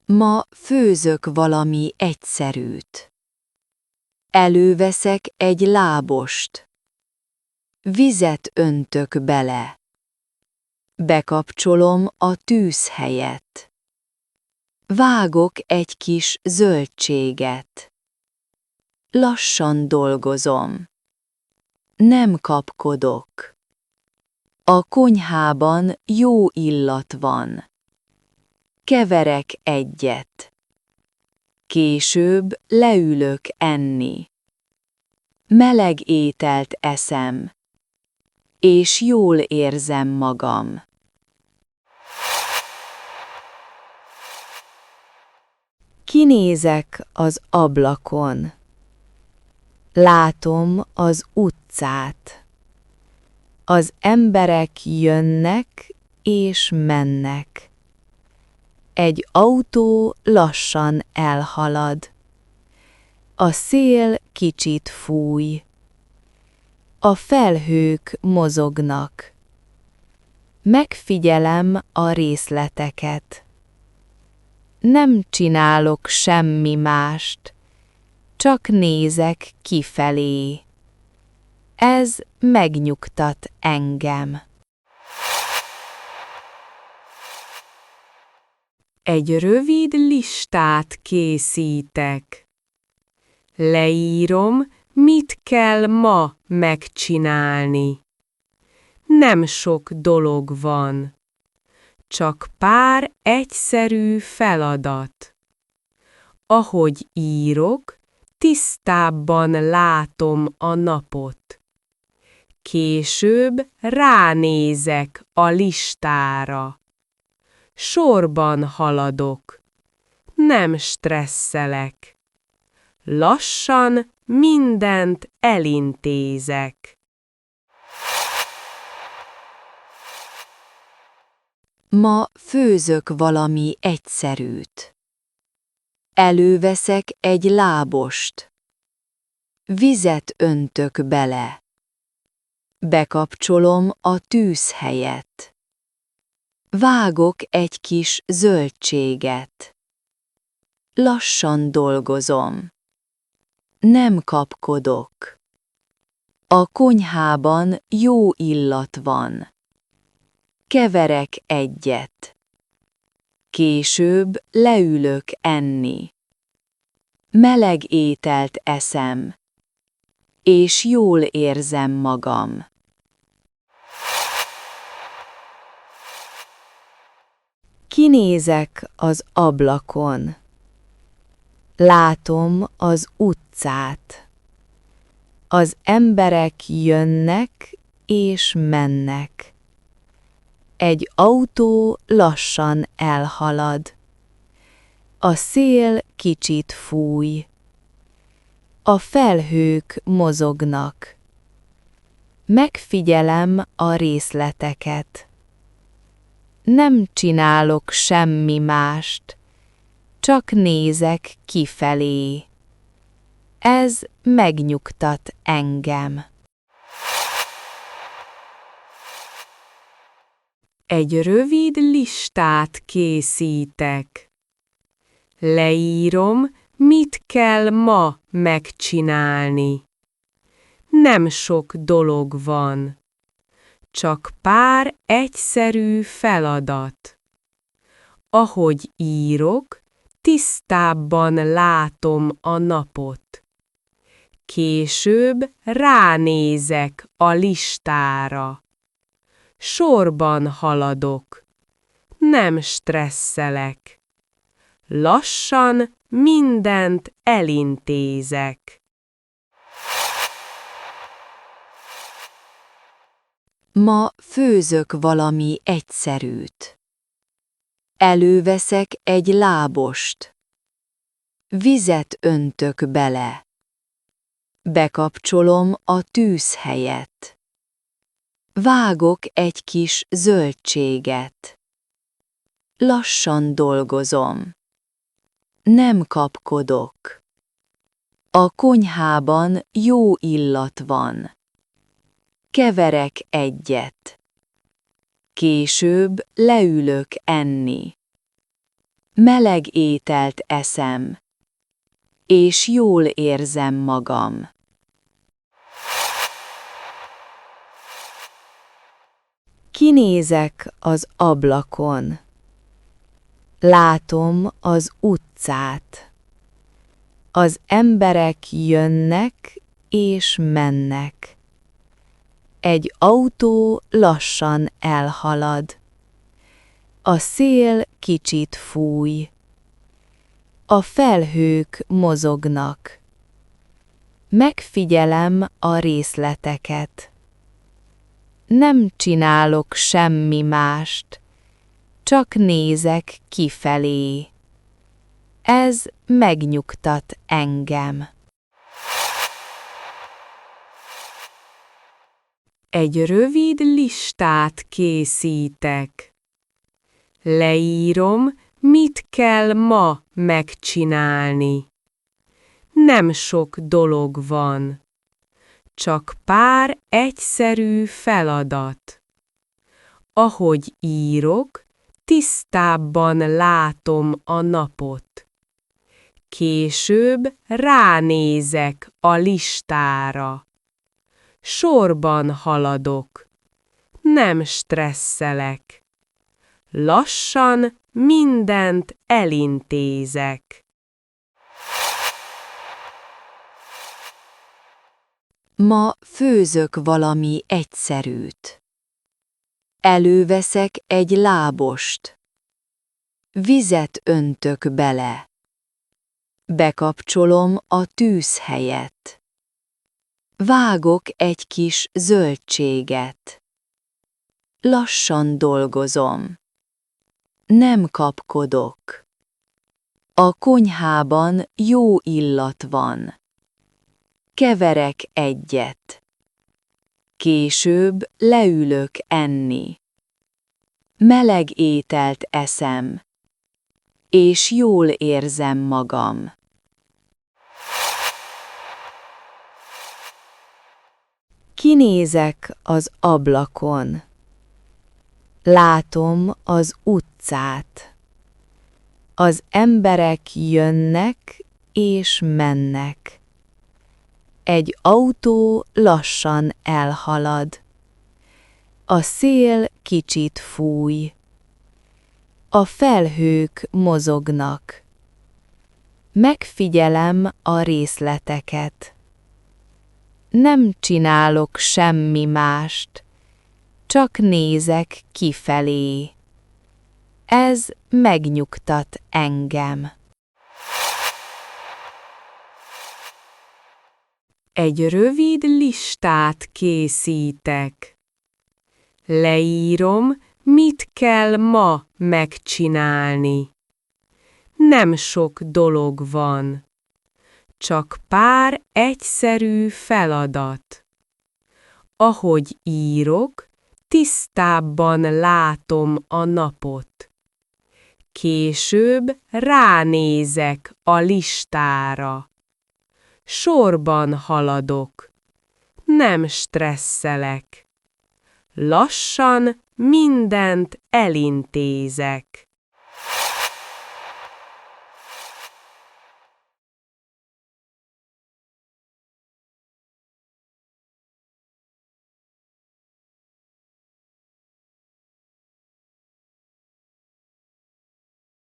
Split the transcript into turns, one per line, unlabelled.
Ma főzök valami egyszerűt. Előveszek egy lábost. Vizet öntök bele. Bekapcsolom a tűzhelyet. Vágok egy kis zöldséget. Lassan dolgozom. Nem kapkodok. A konyhában jó illat van. Keverek egyet. Később leülök enni. Meleg ételt eszem, és jól érzem magam. Kinézek az ablakon. Látom az utcát. Az emberek jönnek és mennek. Egy autó lassan elhalad. A szél kicsit fúj. A felhők mozognak. Megfigyelem a részleteket. Nem csinálok semmi mást, csak nézek kifelé. Ez megnyugtat engem.
Egy rövid listát készítek. Leírom, mit kell ma megcsinálni. Nem sok dolog van, csak pár egyszerű feladat. Ahogy írok, tisztábban látom a napot. Később ránézek a listára. Sorban haladok. Nem stresszelek. Lassan mindent elintézek.
Ma főzök valami egyszerűt. Előveszek egy lábost. Vizet öntök bele. Bekapcsolom a tűzhelyet. Vágok egy kis zöldséget. Lassan dolgozom. Nem kapkodok. A konyhában jó illat van. Keverek egyet. Később leülök enni. Meleg ételt eszem, és jól érzem magam. Kinézek az ablakon. Látom az utcát. Az emberek jönnek és mennek. Egy autó lassan elhalad. A szél kicsit fúj. A felhők mozognak. Megfigyelem a részleteket. Nem csinálok semmi mást, csak nézek kifelé. Ez megnyugtat engem.
Egy rövid listát készítek. Leírom, mit kell ma megcsinálni. Nem sok dolog van, csak pár egyszerű feladat. Ahogy írok, tisztábban látom a napot. Később ránézek a listára. Sorban haladok. Nem stresszelek. Lassan mindent elintézek.
Ma főzök valami egyszerűt. Előveszek egy lábost. Vizet öntök bele. Bekapcsolom a tűzhelyet. Vágok egy kis zöldséget. Lassan dolgozom. Nem kapkodok. A konyhában jó illat van. Keverek egyet. Később leülök enni. Meleg ételt eszem, és jól érzem magam. Kinézek az ablakon. Látom az utcát. Az emberek jönnek és mennek. Egy autó lassan elhalad. A szél kicsit fúj. A felhők mozognak. Megfigyelem a részleteket. Nem csinálok semmi mást, csak nézek kifelé. Ez megnyugtat engem.
Egy rövid listát készítek. Leírom, mit kell ma megcsinálni. Nem sok dolog van, csak pár egyszerű feladat. Ahogy írok, tisztábban látom a napot. Később ránézek a listára. Sorban haladok. Nem stresszelek. Lassan mindent elintézek.
Ma főzök valami egyszerűt. Előveszek egy lábost. Vizet öntök bele. Bekapcsolom a tűzhelyet. Vágok egy kis zöldséget. Lassan dolgozom. Nem kapkodok. A konyhában jó illat van. Keverek egyet. Később leülök enni. Meleg ételt eszem, és jól érzem magam. Kinézek az ablakon. Látom az utcát. Az emberek jönnek és mennek. Egy autó lassan elhalad. A szél kicsit fúj. A felhők mozognak. Megfigyelem a részleteket. Nem csinálok semmi mást, csak nézek kifelé. Ez megnyugtat engem.
Egy rövid listát készítek. Leírom, mit kell ma megcsinálni. Nem sok dolog van, csak pár egyszerű feladat. Ahogy írok, tisztábban látom a napot. Később ránézek a listára. Sorban haladok. Nem stresszelek. Lassan mindent elintézek.